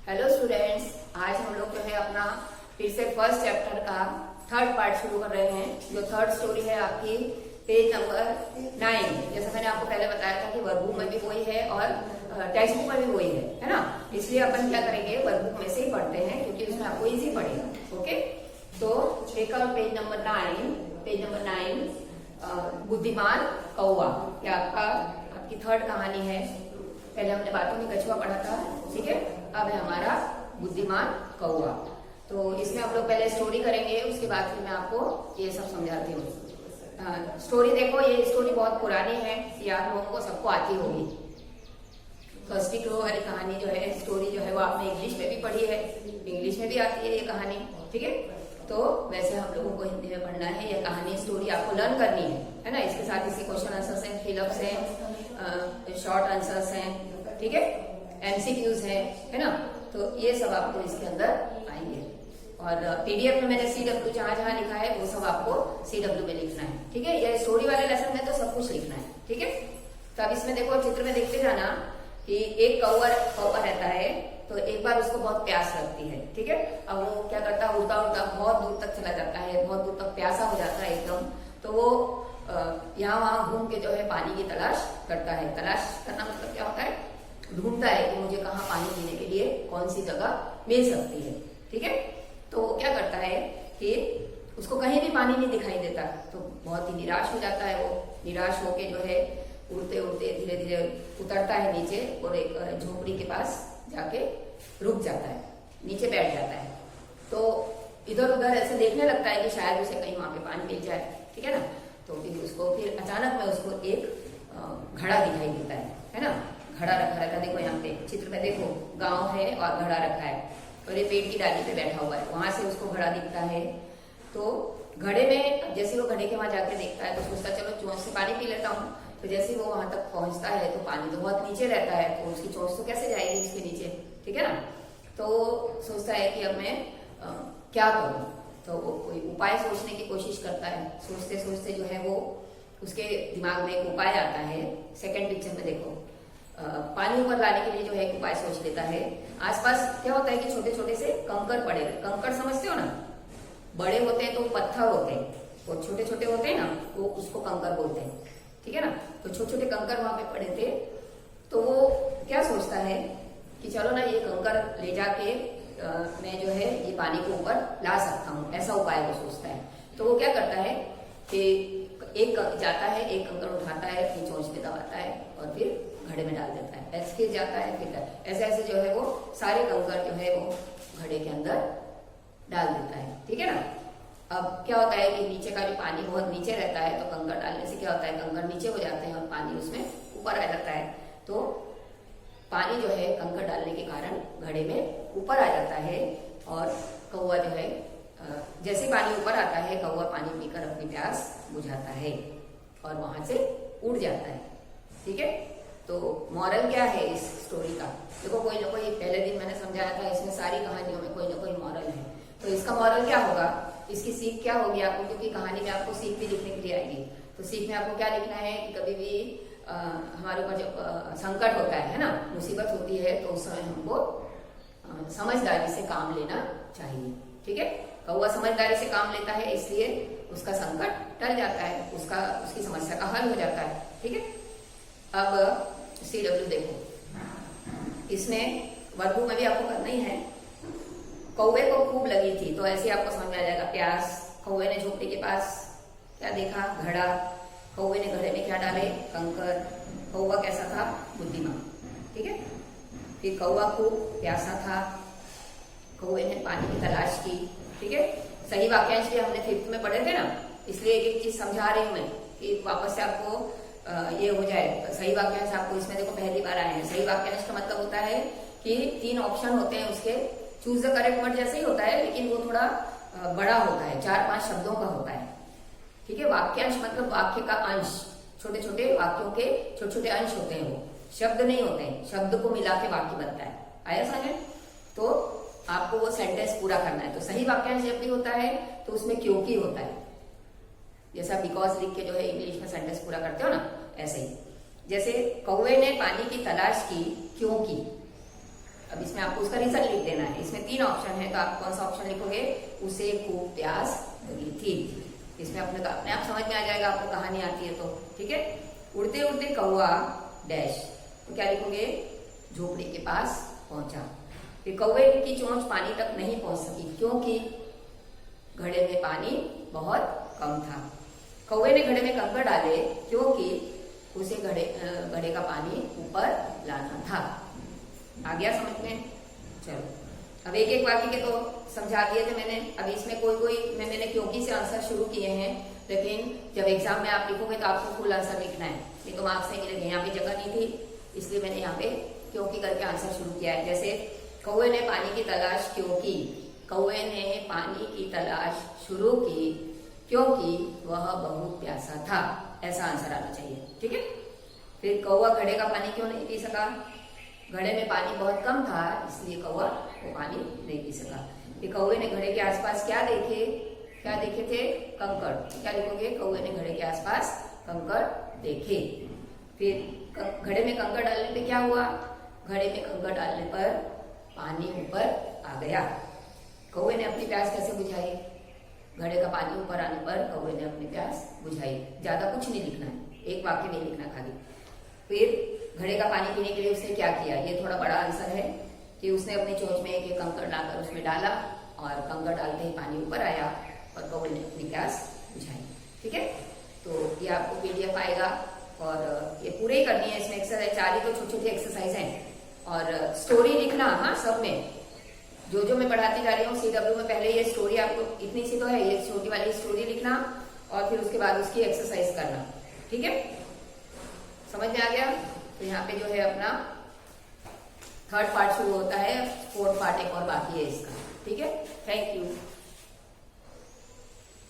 Hello students, आज हम लोग जो है अपना फिर से फर्स्ट चैप्टर का थर्ड पार्ट शुरू कर रहे हैं। जो थर्ड स्टोरी है आपकी पेज नंबर 9। जैसा मैंने आपको पहले बताया था कि वर्कबुक में भी वही है और टेक्स्ट बुक में भी वही है ना। इसलिए अपन क्या करेंगे, वर्कबुक में से ही पढ़ते हैं क्योंकि उसमें आपको इजी पड़ेगा। ओके, तो देखो पेज नंबर 9 बुद्धिमान कौवा, ये आपकी थर्ड कहानी है। पहले हमने बातों में कछुआ पढ़ा था, ठीक है। अब है हमारा बुद्धिमान कौवा। तो इसमें हम लोग पहले स्टोरी करेंगे, उसके बाद फिर मैं आपको ये सब समझाती हूँ। स्टोरी देखो, ये स्टोरी बहुत पुरानी है, ये आप लोगों को सबको आती होगी। फर्स्ट क्रो वाली कहानी जो है, स्टोरी जो है वो आपने इंग्लिश में भी पढ़ी है, इंग्लिश में भी आती है ये कहानी, ठीक है। तो वैसे हम लोगों को हिंदी में पढ़ना है। ये कहानी स्टोरी आपको लर्न करनी है ना। इसके साथ इसके क्वेश्चन आंसर्स हैं, फिलअप्स हैं, शॉर्ट आंसर्स हैं, ठीक है, एमसीक्यूज है ना। तो ये सब आपको इसके अंदर आएंगे। और पीडीएफ में मैंने CW जहां जहां लिखा है वो सब आपको CW में लिखना है, ठीक है। ये स्टोरी वाले लेसन में तो सब कुछ लिखना है, ठीक है। तो अब इसमें देखो, चित्र में देखते जाना कि एक कौवा रहता है। तो एक बार उसको बहुत प्यास लगती है, ठीक है। अब वो क्या करता है, उड़ता उड़ता बहुत दूर तक चला जाता है, बहुत दूर तक प्यासा हो जाता है एकदम। तो वो यहाँ वहां घूम के जो है पानी की तलाश करता है। तलाश करना मतलब क्या होता है, ढूंढता है कि मुझे कहाँ पानी पीने के लिए कौन सी जगह मिल सकती है, ठीक है। तो वो क्या करता है कि उसको कहीं भी पानी नहीं दिखाई देता, तो बहुत ही निराश हो जाता है। वो निराश होके जो है उड़ते उड़ते धीरे धीरे उतरता है नीचे और एक झोपड़ी के पास जाके रुक जाता है, नीचे बैठ जाता है। तो इधर उधर ऐसे देखने लगता है कि शायद उसे कहीं वहां पे पानी मिल जाए, ठीक है ना। तो फिर अचानक में उसको एक घड़ा दिखाई देता है ना। घड़ा रखा रहता है, देखो यहाँ पे चित्र में देखो, गांव है और घड़ा रखा है और ये पेड़ की डाली पे बैठा हुआ है। वहां से उसको घड़ा दिखता है। तो घड़े में जैसे वो घड़े के वहां जाके देखता है तो सोचता चलो चोंच से पानी पी लेता हूँ। तो जैसे वो वहां तक पहुंचता है तो पानी तो बहुत नीचे रहता है, तो उसकी चोंच तो कैसे जाएगी उसके नीचे, ठीक है ना। तो सोचता है कि अब मैं क्या करूं। तो वो कोई उपाय सोचने की कोशिश करता है। सोचते सोचते जो है वो उसके दिमाग में एक उपाय आता है। सेकेंड पिक्चर में देखो, पानी ऊपर लाने के लिए जो है एक उपाय सोच लेता है। आसपास क्या होता है कि छोटे छोटे से कंकड़ पड़े, कंकड़ समझते हो ना, बड़े होते हैं तो पत्थर होते हैं, और छोटे छोटे होते हैं ना वो उसको कंकड़ बोलते हैं, ठीक है ना। तो छोटे छोटे कंकड़ वहां पे पड़े थे। तो वो क्या सोचता है कि चलो ना ये कंकड़ ले जाके मैं जो है ये पानी को ऊपर ला सकता हूँ, ऐसा उपाय वो सोचता है। तो वो क्या करता है कि एक जाता है, एक कंकड़ उठाता है, अपनी चोंच में दबाता है और फिर घड़े में डाल देता है। ऐसे फिर जाता है, फिर ऐसे ऐसे जो है वो सारे कंकड़ जो है वो घड़े के अंदर डाल देता है, ठीक है ना। अब क्या होता है कि नीचे का जो पानी बहुत नीचे रहता है, तो कंकड़ डालने से क्या होता है, कंकड़ नीचे हो जाते हैं और पानी उसमें ऊपर आ जाता है। तो पानी जो है कंकड़ डालने के कारण घड़े में ऊपर आ जाता है और कौवा जो है जैसे पानी ऊपर आता है, कौवा पानी पीकर अपनी प्यास बुझाता है और वहां से उड़ जाता है, ठीक है। तो मॉरल क्या है इस स्टोरी का, देखो कोई ना कोई, पहले दिन मैंने समझाया था इसमें सारी कहानियों में कोई ना कोई मॉरल है। तो इसका मॉरल क्या होगा, इसकी सीख क्या होगी आपको, क्योंकि कहानी में आपको सीख भी लिखने के लिए आएगी। तो सीख में आपको क्या लिखना है कि कभी भी हमारे ऊपर जब संकट होता है ना, मुसीबत होती है, तो उस समय हमको समझदारी से काम लेना चाहिए, ठीक है। कौवा समझदारी से काम लेता है, इसलिए उसका संकट टल जाता है, उसकी समस्या का हल हो जाता है, ठीक है। अब CW देखो, इसमें वर्कबुक में भी आपको करना ही है। कौवे को खूब लगी थी, तो ऐसे आपको समझ में आ जाएगा प्यास। कौवे ने झोपड़ी के पास क्या देखा, घड़ा। कौवे ने घड़े में क्या डाले, कंकर। कौवा कैसा था, बुद्धिमान, ठीक है। फिर कौवा खूब प्यासा था, कौवे ने पानी की तलाश की, ठीक है। सही वाक्यांश भी हमने 5th में पढ़े थे ना, इसलिए एक एक चीज समझा रही हूं मैं कि वापस से आपको ये हो जाए। सही वाक्यांश आपको इसमें देखो पहली बार आए हैं। सही वाक्यांश का मतलब होता है कि 3 ऑप्शन होते हैं उसके, चूज द करेक्ट वर्ड जैसे ही होता है, लेकिन वो थोड़ा बड़ा होता है, 4-5 शब्दों का होता है, ठीक है। वाक्यांश मतलब वाक्य का अंश, छोटे छोटे वाक्यों के छोटे छोटे अंश होते हैं, वो शब्द नहीं होते हैं। शब्द को मिला के वाक्य बनता है, आया समझ। तो आपको वो सेंटेंस पूरा करना है। तो सही वाक्यांश जब भी होता है तो उसमें क्योंकि होता है, जैसा बिकॉज लिख के जो है इंग्लिश में सेंटेंस पूरा करते हो ना, ऐसे ही। जैसे कौवे ने पानी की तलाश की क्योंकि, अब इसमें आपको उसका रीजन लिख देना है। इसमें 3 ऑप्शन है, तो आप कौन सा ऑप्शन लिखोगे? उसे खूब प्यास लगी थी। इसमें अपने आप समझ में आ जाएगा, आपको कहानी आती है तो। ठीक है। उड़ते उड़ते कौआ डैश, तो क्या लिखोगे? झोपड़ी के पास पहुंचा। फिर कौवे की चोंच पानी तक नहीं पहुंच सकी क्योंकि घड़े में पानी बहुत कम था। कौवे ने घड़े में कंकड़ डाले क्योंकि उसे घड़े का पानी ऊपर लाना था। आ गया समझ में? चलो, अब एक एक वाक्य के तो समझा दिए थे मैंने। अब इसमें कोई मैंने क्योंकि से आंसर शुरू किए हैं, लेकिन जब एग्जाम में आप लिखोगे तो आपको फुल आंसर लिखना है, नहीं तो मार्क्स नहीं मिलेंगे। यहाँ पे जगह नहीं थी, इसलिए मैंने यहाँ पे क्योंकि करके आंसर शुरू किया है। जैसे कौवे ने पानी की तलाश क्यों की? कौवे ने पानी की तलाश शुरू की क्योंकि वह बहुत प्यासा था, ऐसा आंसर आना चाहिए। ठीक है। फिर कौवा घड़े का पानी क्यों नहीं पी सका? घड़े में पानी बहुत कम था, इसलिए कौवा वो पानी नहीं पी सका। फिर कौवे ने घड़े के आसपास क्या देखे थे? कंकड़। क्या लिखोगे? कौवे ने घड़े के आसपास कंकड़ देखे। फिर घड़े में कंकड़ डालने पे क्या हुआ? घड़े में कंकड़ डालने पर पानी ऊपर आ गया। कौवे ने अपनी प्यास कैसे बुझाई? घड़े का पानी ऊपर आने पर कौवे ने अपनी प्यास बुझाई। ज्यादा कुछ नहीं लिखना है, एक वाक्य नहीं लिखना खाली। फिर घड़े का पानी पीने के लिए उसने क्या किया? ये थोड़ा बड़ा आंसर है कि उसने अपनी चोंच में एक कंकड़ लाकर उसमें डाला और कंकड़ डालते ही पानी ऊपर आया और कौवे ने अपनी प्यास बुझाई। ठीक है। तो ये आपको पीडीएफ आएगा और ये पूरे ही करनी है। इसमें एक्सरसाइज 4 ही तो छोटी छोटी एक्सरसाइज है और स्टोरी लिखना। हाँ, सब में जो मैं पढ़ाती जा रही हूँ CW में, पहले ये स्टोरी आपको इतनी सी तो है, ये छोटी वाली स्टोरी लिखना और फिर उसके बाद उसकी एक्सरसाइज करना। ठीक है, समझ में आ गया? तो यहाँ पे जो है अपना 3rd पार्ट शुरू होता है, 4th पार्ट एक और बाकी है इसका। ठीक है, थैंक यू।